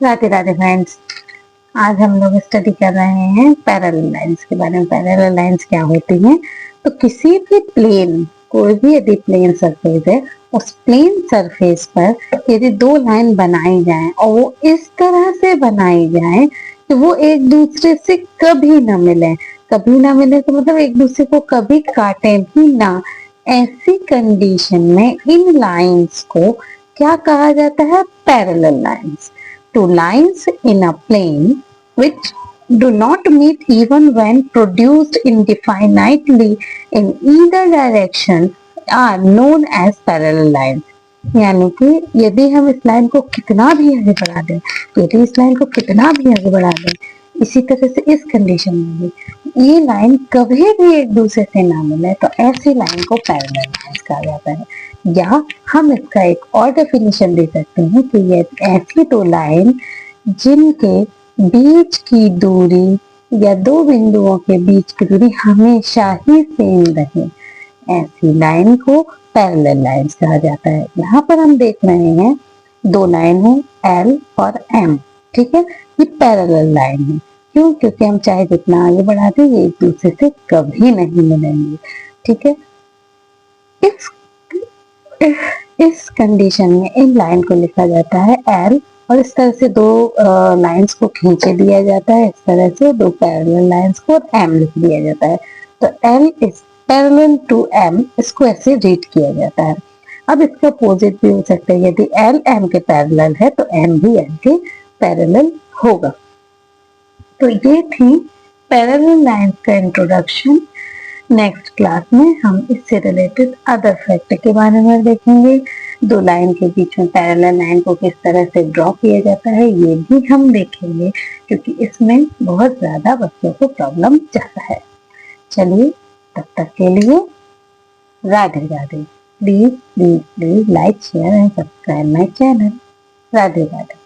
Radhe Radhe friends. आज हम लोग स्टडी कर रहे हैं पैरेलल लाइंस के बारे में। पैरेलल लाइंस क्या होती हैं? तो किसी भी प्लेन, कोई भी यदि प्लेन सरफेस है, उस प्लेन सरफेस पर यदि दो लाइन बनाई जाए और वो इस तरह से बनाई जाए कि वो एक दूसरे से कभी ना मिले। कभी ना मिले तो मतलब एक दूसरे को कभी काटे भी ना। ऐसी कंडीशन में इन लाइंस को क्या कहा जाता है? Parallel lines. Two lines in a plane which do not meet even when produced indefinitely in either direction are known as parallel lines। यानी कि यदि हम इस लाइन को कितना भी आगे बढ़ा दें, यदि इस लाइन को कितना भी आगे बढ़ा दें, इसी तरह से इस कंडीशन में भी ये लाइन कभी भी एक दूसरे से ना मिले तो ऐसी लाइन को पैरेलल लाइंस कहा जाता है। या हम इसका एक और डेफिनेशन दे सकते हैं कि ये ऐसी दो लाइन जिनके बीच की दूरी या दो बिंदुओं के बीच की दूरी हमेशा ही सेम रहे, ऐसी लाइन को पैरेलल लाइंस कहा जाता है। यहाँ पर हम देख रहे हैं दो लाइन है L और M, ठीक है। ये पैरेलल लाइन है। क्यों? क्योंकि हम चाहे जितना आगे बढ़ाते ये एक दूसरे से कभी नहीं मिलेंगे, ठीक है। इस कंडीशन में इन लाइन को लिखा जाता है L और इस तरह से दो लाइंस को खींचे दिया जाता है, इस तरह से दो पैरेलल लाइंस को और M लिख दिया जाता है। तो L is parallel to M, इसको ऐसे रीड किया जाता है। अब इसका अपोजिट भी हो सकता है, यदि L M के पैरेलल है तो M भी M के पैरेलल होगा। तो ये थी पैरेलल लाइंस का इंट्रोडक्शन। नेक्स्ट क्लास में हम इससे रिलेटेड अदर फैक्ट के बारे में देखेंगे। दो लाइन के बीच में पैरेलल लाइन को किस तरह से ड्रॉ किया जाता है ये भी हम देखेंगे, क्योंकि इसमें बहुत ज्यादा बच्चों को प्रॉब्लम जाता है। चलिए, तब तक के लिए Radhe Radhe. Please please please like, share and subscribe my channel. Radhe Radhe.